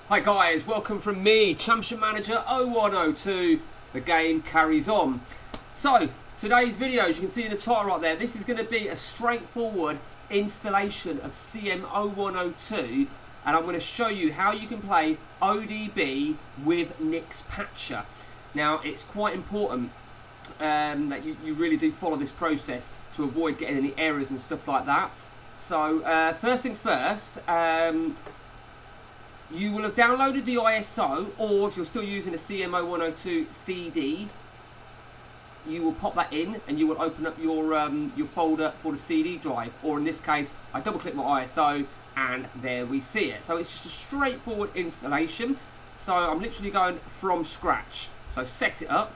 Hi guys, welcome from me, Championship Manager 0102. The game carries on. So, today's video, as you can see in the title right there, this is going to be a straightforward installation of CM0102, and I'm going to show you how you can play ODB with Nick's Patcher. Now, it's quite important that you really do follow this process to avoid getting any errors and stuff like that. So, first things first, you will have downloaded the ISO, or if you're still using a CM0102 CD, you will pop that in and you will open up your folder for the CD drive, or in this case, I double click my ISO and there we see it. So it's just a straightforward installation. So I'm literally going from scratch. So set it up.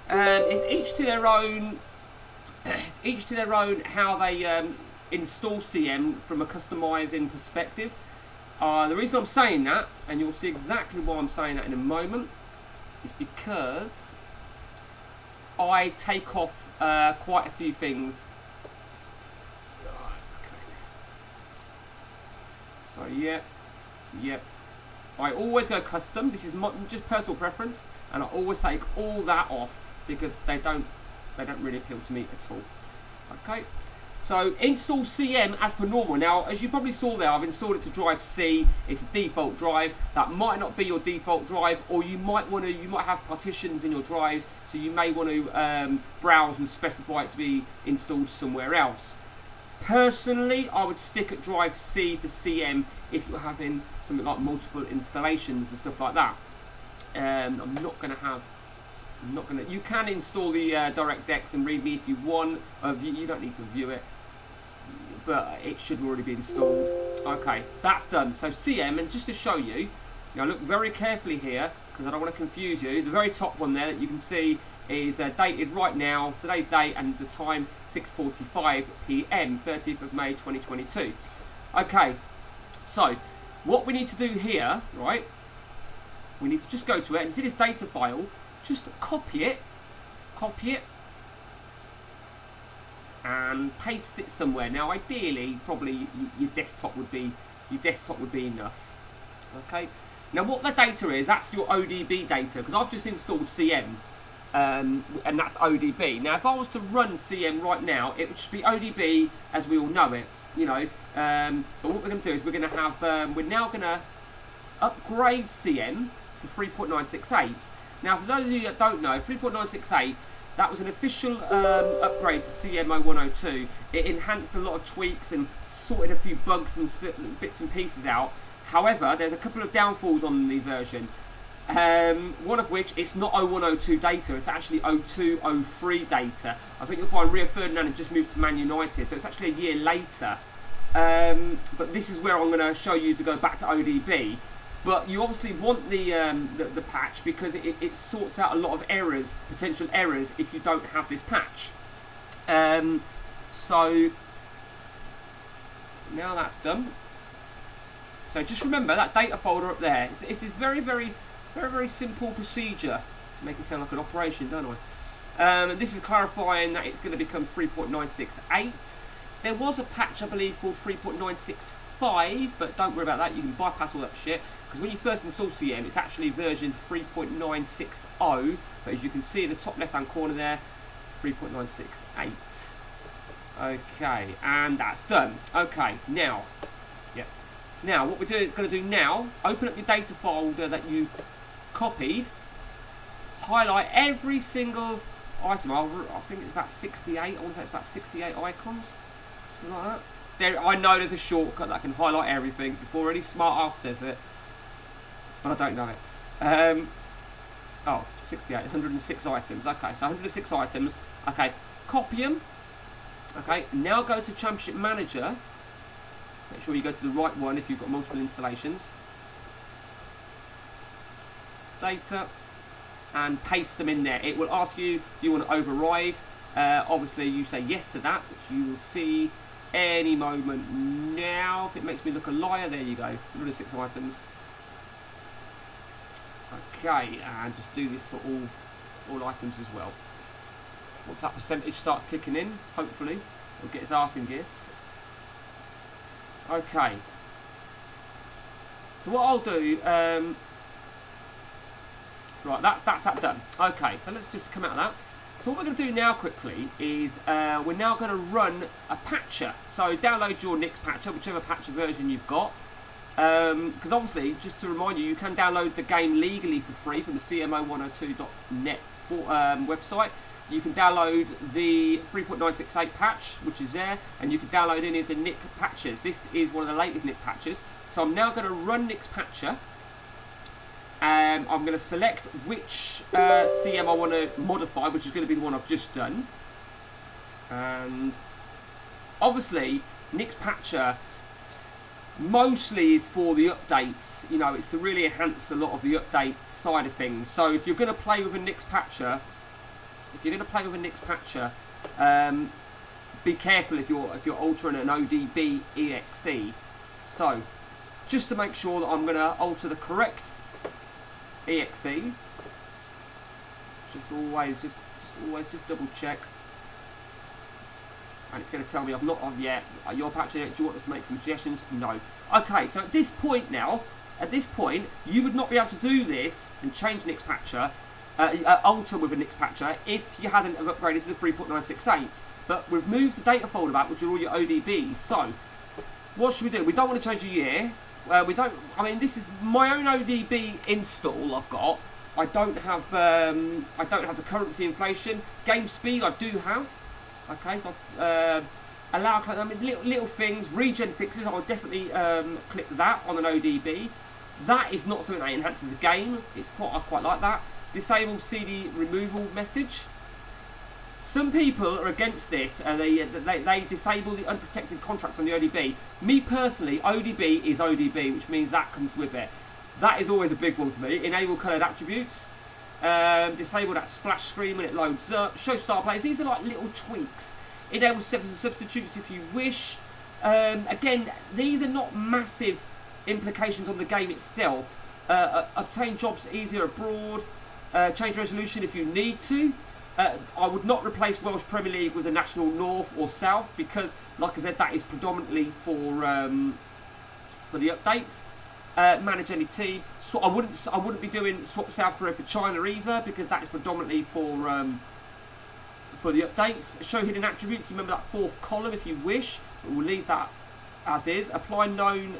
It's each to their own. It's each to their own how they install CM from a customizing perspective. The reason I'm saying that, and you'll see exactly why I'm saying that in a moment, is because I take off quite a few things. So yep. I always go custom. This is just personal preference, and I always take all that off because they don't really appeal to me at all. Okay. So install CM as per normal. Now, as you probably saw there, I've installed it to drive C. It's a default drive. That might not be your default drive, or you might have partitions in your drives, so you may want to browse and specify it to be installed somewhere else. Personally, I would stick at drive C for CM if you're having something like multiple installations and stuff like that. You can install the DirectX and README if you want. You don't need to view it, but it should already be installed. Okay, that's done. So CM, and just to show you, now look very carefully here because I don't want to confuse you. The very top one there that you can see is dated right now, today's date, and the time 6:45 PM, 30th of May 2022. Okay, so what we need to do here, right? We need to just go to it and see this data file. Just copy it, and paste it somewhere. Now, ideally, probably your desktop would be enough. Okay. Now, what the data is, that's your ODB data, because I've just installed CM, and that's ODB. Now, if I was to run CM right now, it would just be ODB as we all know it, you know. But what we're going to do is we're now going to upgrade CM to 3.968. Now, for those of you that don't know, 3.968, that was an official upgrade to CM0102. It enhanced a lot of tweaks and sorted a few bugs and bits and pieces out. However, there's a couple of downfalls on the version. One of which, it's not 0102 data, it's actually 0203 data. I think you'll find Rio Ferdinand has just moved to Man United, so it's actually a year later. But this is where I'm going to show you to go back to ODB. But you obviously want the patch because it sorts out a lot of errors, potential errors, if you don't have this patch. So now that's done. So just remember that data folder up there. It's this very simple procedure. Make it sound like an operation, don't I? This is clarifying that it's going to become 3.968. There was a patch, I believe, called 3.965, but don't worry about that. You can bypass all that shit. Because when you first install CM, it's actually version 3.960, but as you can see in the top left hand corner there, 3.968. Okay, and that's done. Okay, now what we're going to do now, open up your data folder that you copied, highlight every single item. I think it's about 68. I want to say it's about 68 icons, something like that. There, I know there's a shortcut that can highlight everything before any smart ass says it, but I don't know it. Oh, 68, 106 items. Okay, so 106 items. Okay, copy them. Okay, now go to Championship Manager. Make sure you go to the right one if you've got multiple installations. Data, and paste them in there. It will ask you, do you want to override? Obviously, you say yes to that, which you will see any moment now. If it makes me look a liar, there you go. 106 items. Okay, and just do this for all items as well. Once that percentage starts kicking in, hopefully it'll get its arse in gear. Okay, So what I'll do, right, that's that done. Okay, so let's just come out of that. So what we're going to do now quickly is we're now going to run a patcher. So download your Nix patcher, whichever patcher version you've got. Because obviously, just to remind you, you can download the game legally for free from the CMO102.net website. You can download the 3.968 patch, which is there, and you can download any of the Nix patches. This is one of the latest Nix patches. So I'm now going to run Nix patcher. I'm going to select which CM I want to modify, which is going to be the one I've just done. And obviously, Nix patcher mostly is for the updates. You know, it's to really enhance a lot of the update side of things. So if you're going to play with a Nix patcher, be careful if you're altering an ODB exe. So just to make sure that I'm going to alter the correct exe, just always double check. And it's going to tell me I've not on yet. Your patcher, do you want us to make some suggestions? No. Okay, so at this point, you would not be able to do this and change Nix patcher, alter with a Nix patcher, if you hadn't have upgraded to the 3.968. But we've moved the data folder back, which are all your ODBs. So what should we do? We don't want to change a year. We don't. I mean, this is my own ODB install I've got. I don't have the currency inflation. Game speed I do have. Okay, so allow, I mean, little things, regen fixes, I would definitely click that on an ODB. That is not something that enhances a game. I quite like that. Disable CD removal message. Some people are against this. They disable the unprotected contracts on the ODB. Me personally, ODB is ODB, which means that comes with it. That is always a big one for me. Enable coloured attributes. Disable that splash screen when it loads up. Show star players. These are like little tweaks. Enable substitutes if you wish. Again, these are not massive implications on the game itself. Obtain jobs easier abroad. Change resolution if you need to. I would not replace Welsh Premier League with the National North or South, because, like I said, that is predominantly for the updates. Manage any team. So I wouldn't be doing swap South Korea for China either, because that is predominantly for the updates. Show hidden attributes. Remember that fourth column if you wish. But we'll leave that as is. Apply known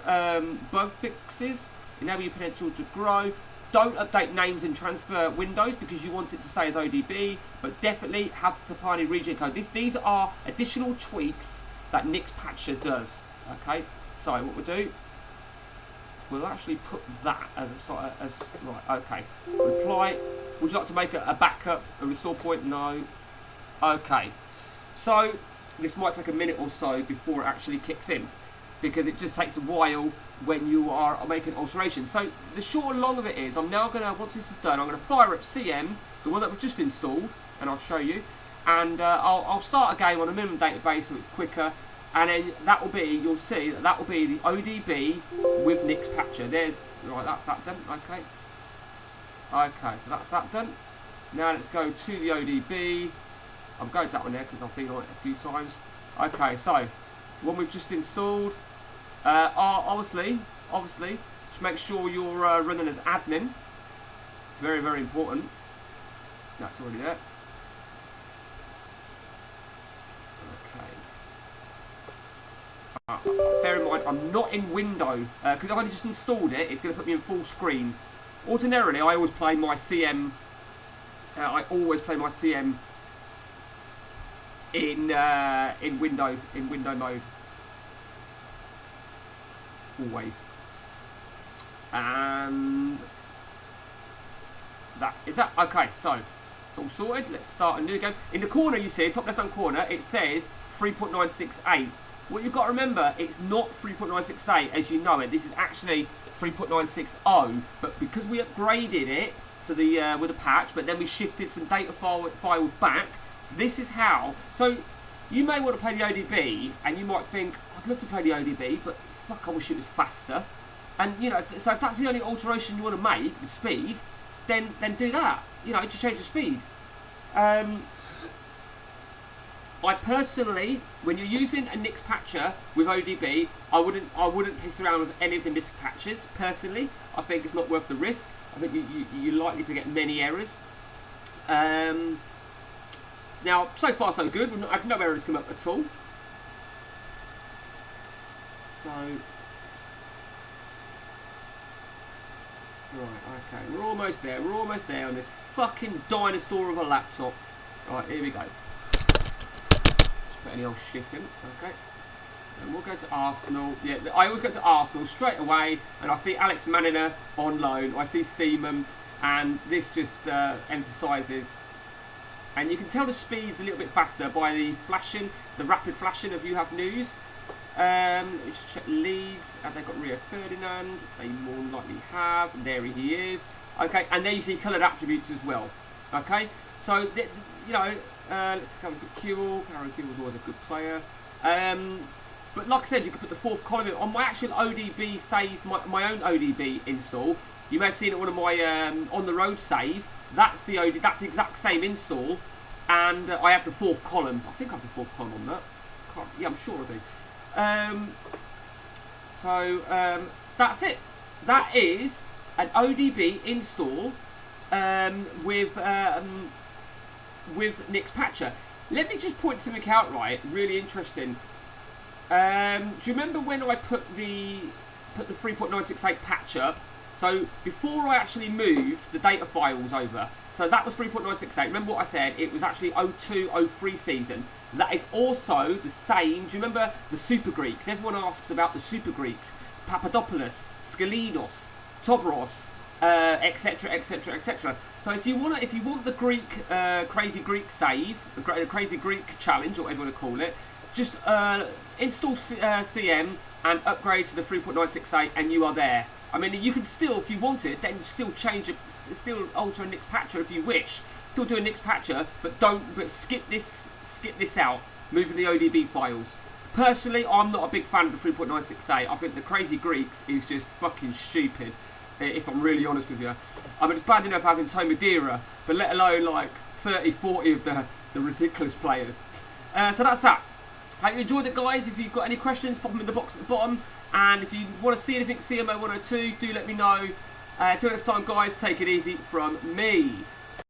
bug fixes. Enable your potential to grow. Don't update names in transfer windows because you want it to stay as ODB, but definitely have to apply any regen code. These are additional tweaks that Nix patcher does. Okay, so what we'll do, we'll actually put that as a sort of, right. Okay, reply. Would you like to make a backup, a restore point? No. Okay, so this might take a minute or so before it actually kicks in, because it just takes a while when you are making alterations. So the short and long of it is, I'm now going to, once this is done, I'm going to fire up CM, the one that was just installed, and I'll show you, and I'll start a game on a minimum database so it's quicker, and then that will be, you'll see that will be the ODB with Nix patcher. There's, right, that's that done. Okay, so that's that done. Now let's go to the ODB. I'm going to that one there because I've been on it a few times. Okay, so one we've just installed. Obviously, just make sure you're running as admin. Very, very important. That's already there. Okay. Bear in mind, I'm not in window because if I just installed it, it's going to put me in full screen. Ordinarily, I always play my CM. In window mode. Always. And that is that. Okay, so it's all sorted. Let's start a new game. In the corner, you see, top left hand corner, it says 3.968. What you've got to remember, it's not 3.968 as you know it. This is actually 3.960. But because we upgraded it to the with a patch, but then we shifted some data files back. This is how. So you may want to play the ODB, and you might think, I'd love to play the ODB, but fuck, I wish it was faster. And you know, so if that's the only alteration you want to make, the speed, then do that. You know, just change the speed. I personally, when you're using a Nix patcher with ODB, I wouldn't piss around with any of the Nix patches. Personally, I think it's not worth the risk. I think you're likely to get many errors. Now, so far so good. I've no errors come up at all. So, right, okay, we're almost there. We're almost there on this fucking dinosaur of a laptop. Right, here we go. Just put any old shit in. Okay. And we'll go to Arsenal. Yeah, I always go to Arsenal straight away, and I see Alex Manina on loan. I see Seaman, and this just emphasises. And you can tell the speed's a little bit faster by the flashing, the rapid flashing of You Have News. Let's check Leeds. Have they got Rio Ferdinand? They more than likely have. There he is. Okay, and there you see coloured attributes as well. Okay, so you know, let's go with Kewell. Karen Kewell's always a good player. But like I said, you can put the fourth column in. On my actual ODB save, my own ODB install, you may have seen it on one of my on the road save. That's the exact same install, and I have the fourth column. I think I have the fourth column on that. Yeah, I'm sure I do. That's it. That is an ODB install with Nix Patcher. Let me just point something out, right? Really interesting. Do you remember when I put the 3.968 patch up? So before I actually moved the data files over, so that was 3.968. Remember what I said? It was actually 02-03 season. That is also the same. Do you remember the Super Greeks? Everyone asks about the Super Greeks. Papadopoulos, Skalinos, Tobros, etc., etc., etc. So if you want the Greek crazy Greek save, the crazy Greek challenge, or whatever you want to call it, just install CM and upgrade to the 3.968, and you are there. I mean, you can still, if you wanted, then still still alter a Nix Patcher if you wish. Still do a Nix Patcher, but skip this out, moving the ODB files. Personally, I'm not a big fan of the 3.968. I think the Crazy Greeks is just fucking stupid, if I'm really honest with you. I mean, it's bad enough having Tomadera, but let alone like 30, 40 of the ridiculous players. So that's that. Hope you enjoyed it, guys. If you've got any questions, pop them in the box at the bottom. And if you want to see anything CMO 102, do let me know. Until next time, guys, take it easy from me.